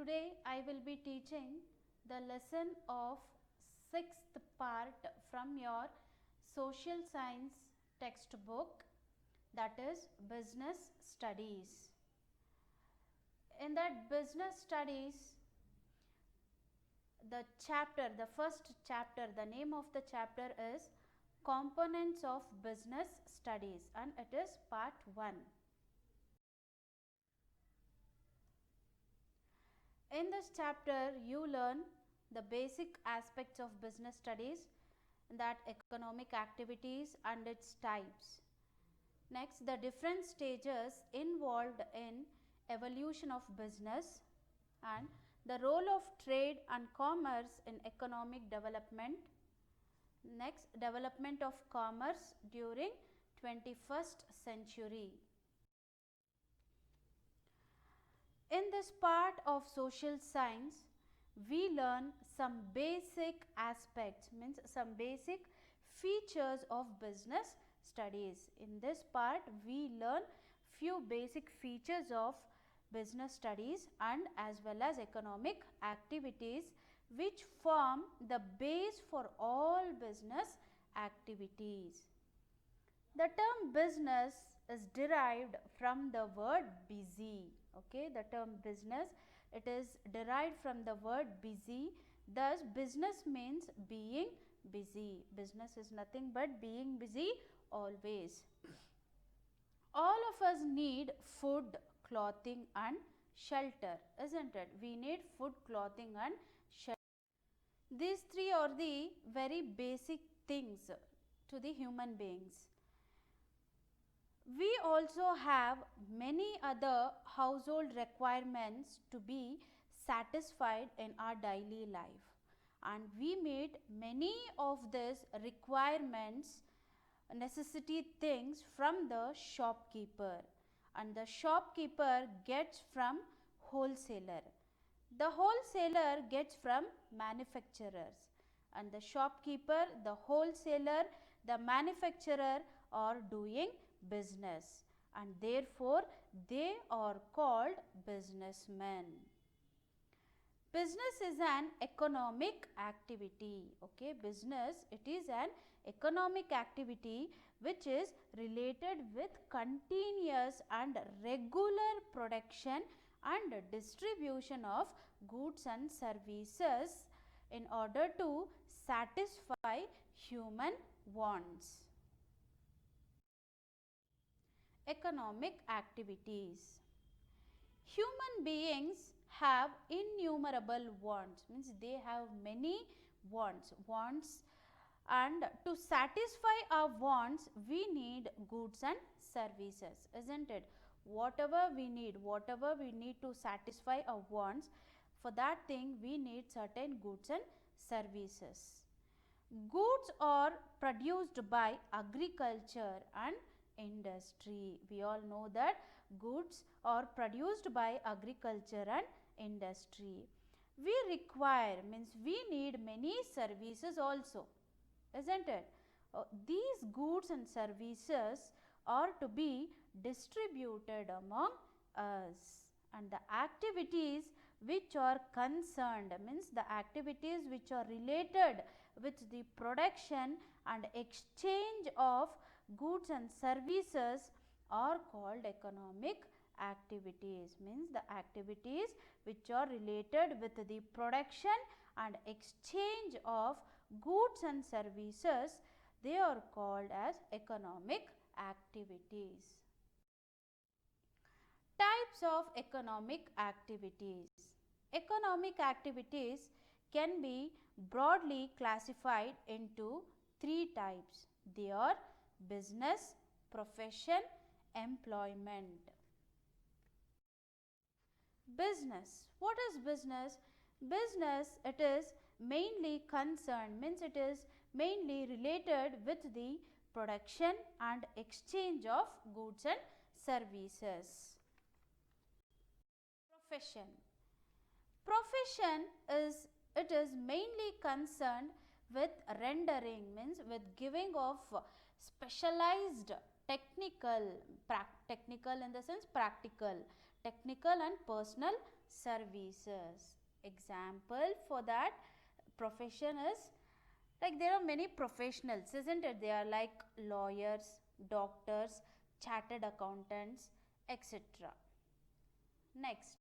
Today I will be teaching the lesson of 6th part from your social science textbook, that is business studies. In that business studies, the first chapter, the name of the chapter is Components of Business Studies, and it is part 1. In this chapter, you learn the basic aspects of business studies, that economic activities and its types. Next, the different stages involved in evolution of business and the role of trade and commerce in economic development. Next, development of commerce during 21st century. In this part of social science, we learn some basic aspects, means some basic features of business studies. In this part, we learn few basic features of business studies and as well as economic activities which form the base for all business activities. The term business is derived from the word busy. Okay, the term business, it is derived from the word busy. Thus, business means being busy. Business is nothing but being busy always. All of us need food, clothing and shelter, isn't it? We need food, clothing and shelter. These three are the very basic things to the human beings. We also have many other household requirements to be satisfied in our daily life, and we meet many of these requirements, necessity things from the shopkeeper, and the shopkeeper gets from wholesaler. The wholesaler gets from manufacturers, and the shopkeeper, the wholesaler, the manufacturer are doing business, and therefore they are called businessmen. Business is an economic activity. Okay, business, it is an economic activity which is related with continuous and regular production and distribution of goods and services in order to satisfy human wants. Economic activities. Human beings have innumerable wants, means they have many wants, and to satisfy our wants we need goods and services, isn't it? Whatever we need to satisfy our wants, for that thing we need certain goods and services. Goods are produced by agriculture and industry. We all know that goods are produced by agriculture and industry. We require, means we need many services also, isn't it? These goods and services are to be distributed among us, and the activities which are concerned, means the activities which are related with the production and exchange of goods and services are called economic activities, means the activities which are related with the production and exchange of goods and services, they are called as economic activities. Types of economic activities. Economic activities can be broadly classified into 3 types. They are business, profession, employment. Business. What is business? Business, it is mainly concerned, means it is mainly related with the production and exchange of goods and services. Profession. Profession is, it is mainly concerned with rendering, means with giving of specialized technical in the sense practical, technical and personal services. Example for that profession is, like, there are many professionals, isn't it? They are like lawyers, doctors, chartered accountants, etc. Next,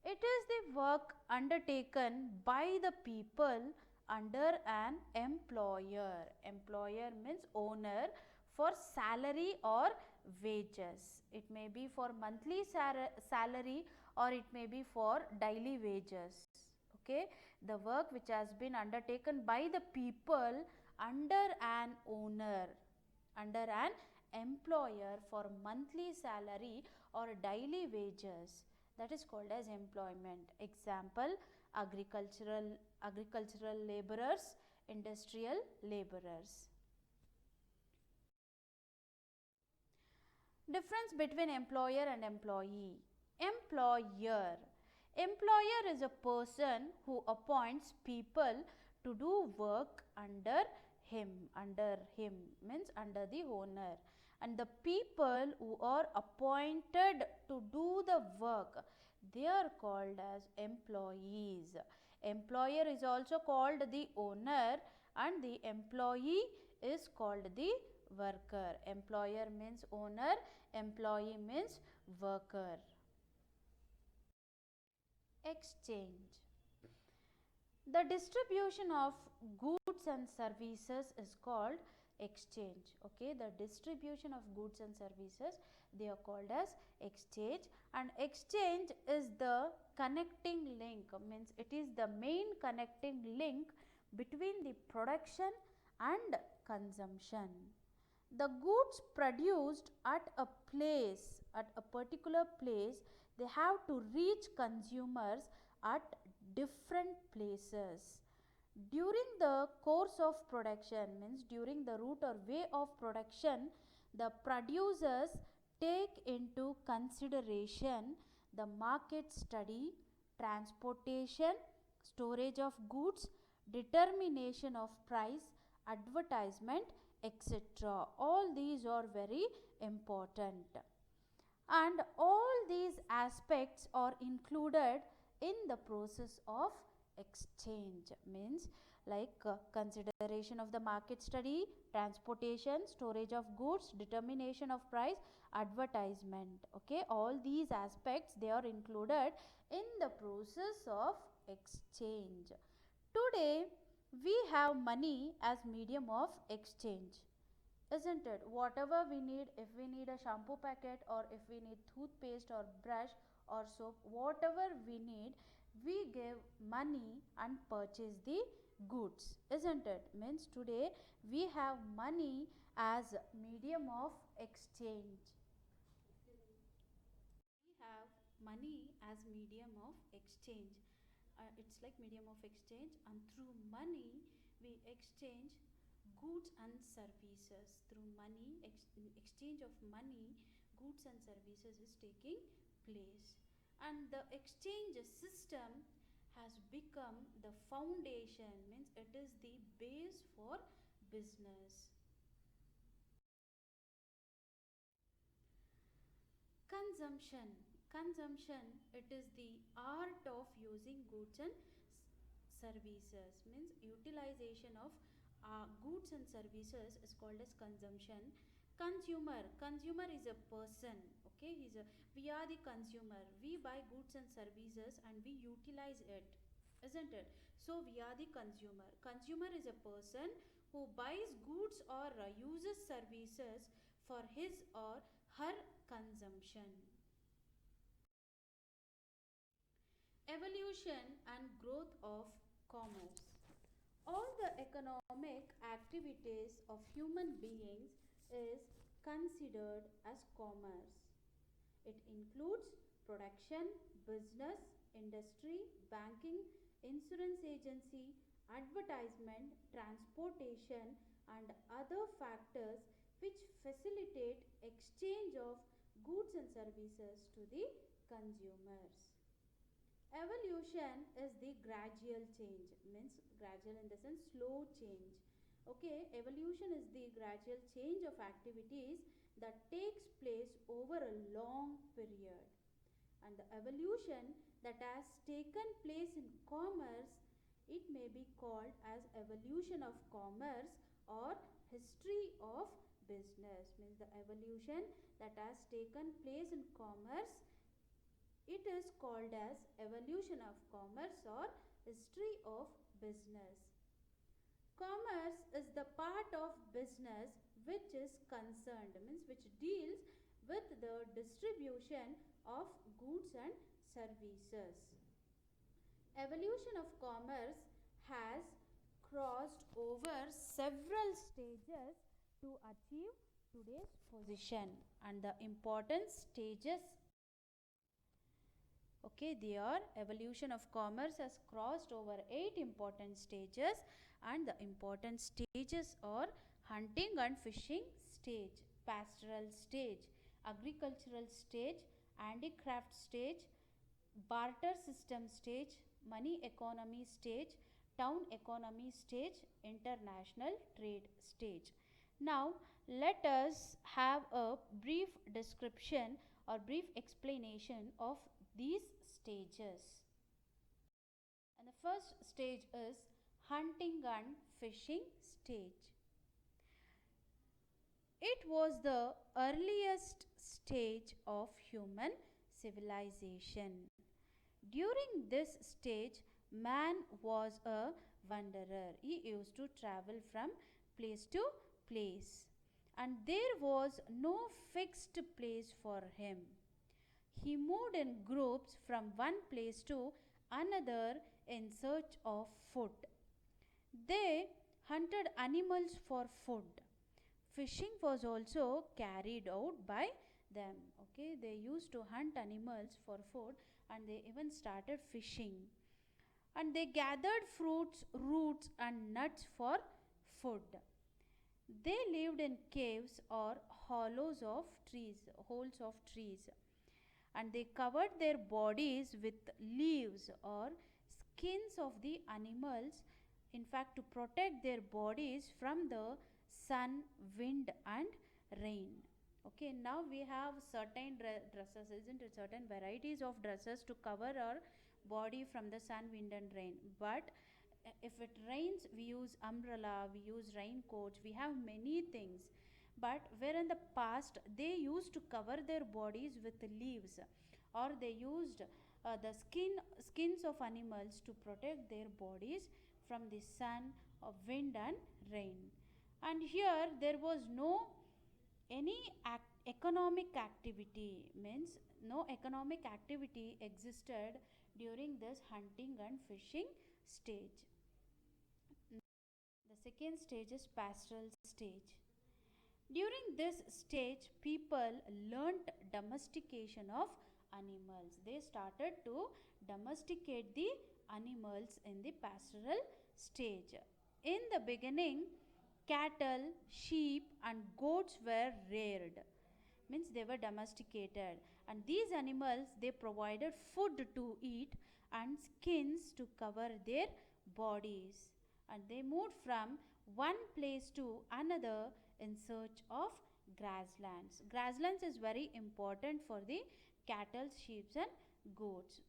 it is the work undertaken by the people under an employer. Employer means owner, for salary or wages. It may be for monthly salary or it may be for daily wages. Okay, the work which has been undertaken by the people under an owner, under an employer for monthly salary or daily wages, that is called as employment. Example, agricultural laborers, industrial laborers. Difference between employer and employee. Employer is a person who appoints people to do work under him means under the owner, and the people who are appointed to do the work, they are called as employees. Employer is also called the owner and the employee is called the worker. Employer means owner, employee means worker. Exchange. The distribution of goods and services is called exchange. Okay, the distribution of goods and services, they are called as exchange, and exchange is the connecting link, means it is the main connecting link between the production and consumption. The goods produced at a place, at a particular place, they have to reach consumers at different places. During the course of production, means during the route or way of production, the producers take into consideration the market study, transportation, storage of goods, determination of price, advertisement, etc. All these are very important, and all these aspects are included in the process of exchange, means like consideration of the market study, transportation, storage of goods, determination of price, advertisement. Okay, all these aspects, they are included in the process of exchange. Today we have money as medium of exchange, isn't it? Whatever we need, if we need a shampoo packet or if we need toothpaste or brush or soap, whatever we need, we give money and purchase the goods, isn't it? Means today we have money as medium of exchange. We have money as medium of exchange. It's like medium of exchange, and through money we exchange goods and services. Through money, exchange of money, goods and services is taking place, and the exchange system has become the foundation, means it is the base for business. Consumption, it is the art of using goods and services, means utilization of goods and services is called as consumption. Consumer is a person. Okay, we are the consumer, we buy goods and services and we utilize it, isn't it? So we are the consumer. Consumer is a person who buys goods or uses services for his or her consumption. Evolution and growth of commerce. All the economic activities of human beings is considered as commerce. It includes production, business, industry, banking, insurance agency, advertisement, transportation, and other factors which facilitate exchange of goods and services to the consumers. Evolution is the gradual change, means gradual in the sense slow change, Okay, evolution is the gradual change of activities that takes place over a long period. And the evolution that has taken place in commerce, it may be called as evolution of commerce or history of business. Means the evolution that has taken place in commerce, it is called as evolution of commerce or history of business. Commerce is the part of business which is concerned, means which deals with the distribution of goods and services. Evolution of commerce has crossed over several stages to achieve today's position, and the important stages, okay, their evolution of commerce has crossed over 8 important stages, and the important stages are hunting and fishing stage, pastoral stage, agricultural stage, handicraft stage, barter system stage, money economy stage, town economy stage, international trade stage. Now let us have a brief description or brief explanation of these stages. And the first stage is hunting and fishing stage. It was the earliest stage of human civilization. During this stage, man was a wanderer. He used to travel from place to place, and there was no fixed place for him. He moved in groups from one place to another in search of food. They hunted animals for food. Fishing was also carried out by them. Okay, they used to hunt animals for food, and they even started fishing. And they gathered fruits, roots, and nuts for food. They lived in caves or hollows of trees, holes of trees, and they covered their bodies with leaves or skins of the animals, in fact, to protect their bodies from the sun, wind, and rain. Okay, now we have certain dresses, isn't it? Certain varieties of dresses to cover our body from the sun, wind, and rain. But if it rains, we use umbrella, we use raincoats, we have many things. But where in the past they used to cover their bodies with leaves, or they used the skins of animals to protect their bodies from the sun, wind, and rain. And here there was no any economic activity, means no economic activity existed during this hunting and fishing stage. The second stage is pastoral stage. During this stage, people learnt domestication of animals. They started to domesticate the animals in the pastoral stage. In the beginning, cattle, sheep, and goats were reared, means they were domesticated, and these animals, they provided food to eat and skins to cover their bodies, and they moved from one place to another in search of grasslands. Grasslands is very important for the cattle, sheep, and goats.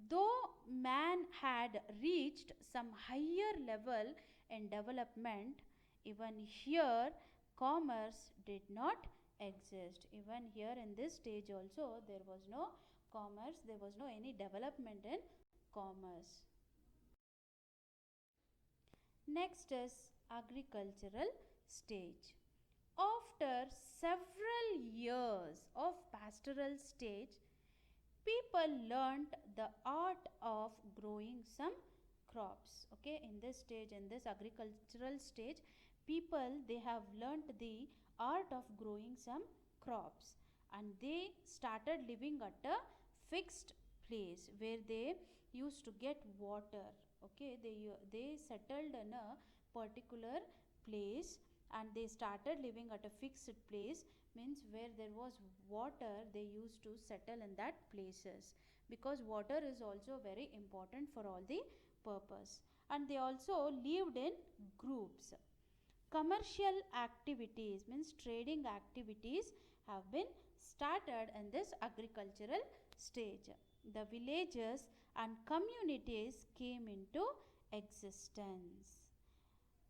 Though man had reached some higher level in development, even here commerce did not exist. Even here in this stage also there was no commerce, there was no any development in commerce. Next is agricultural stage. After several years of pastoral stage, people learnt the art of growing some crops. Okay, in this stage, in this agricultural stage, people, they have learnt the art of growing some crops, and they started living at a fixed place where they used to get water. Okay, they settled in a particular place, and they started living at a fixed place, means where there was water, they used to settle in that places, because water is also very important for all the purpose. And they also lived in groups. Commercial activities means trading activities have been started in this agricultural stage. The villages and communities came into existence.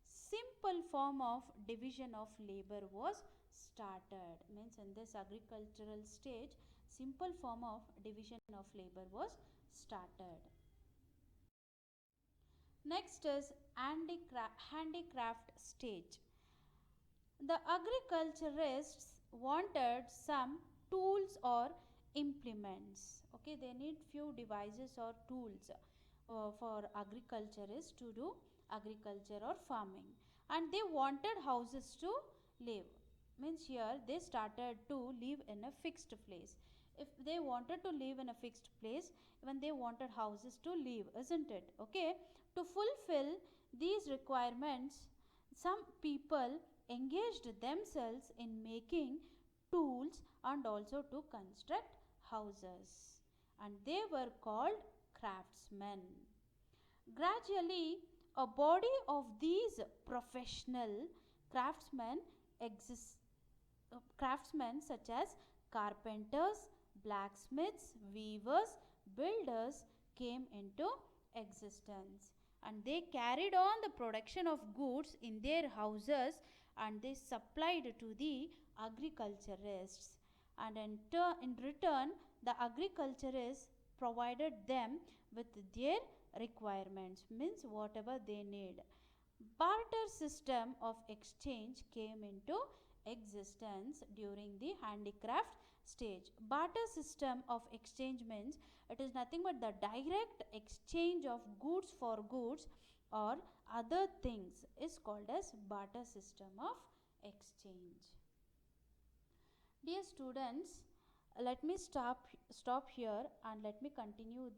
Simple form of division of labor was started, means in this agricultural stage simple form of division of labor was started. Next is handicraft stage. The agriculturists wanted some tools or implements. Okay, they need few devices or tools for agriculturists to do agriculture or farming, and they wanted houses to live. Means here they started to live in a fixed place. If they wanted to live in a fixed place, even they wanted houses to live, isn't it? Okay, to fulfill these requirements, some people engaged themselves in making tools and also to construct houses, and they were called craftsmen. Gradually, a body of these professional craftsmen exists. Craftsmen such as carpenters, blacksmiths, weavers, builders came into existence, and they carried on the production of goods in their houses, and they supplied to the agriculturists, and in return the agriculturists provided them with their requirements, means whatever they need. Barter system of exchange came into existence during the handicraft stage. Barter system of exchange means it is nothing but the direct exchange of goods for goods or other things is called as barter system of exchange. Dear students, let me stop here, and let me continue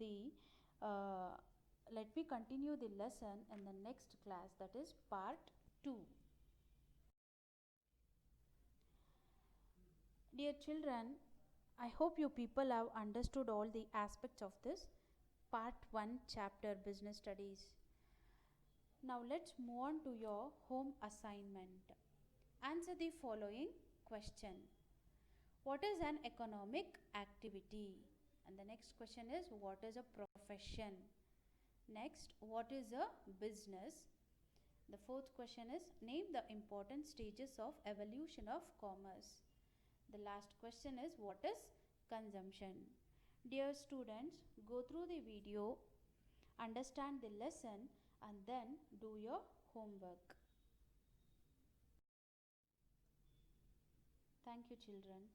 the lesson in the next class, that is part 2. Dear children, I hope you people have understood all the aspects of this part 1 chapter business studies. Now let's move on to your home assignment. Answer the following question. What is an economic activity? And the next question is, what is a profession? Next, what is a business? The fourth question is, name the important stages of evolution of commerce. The last question is, what is consumption? Dear students, go through the video, understand the lesson, and then do your homework. Thank you, children.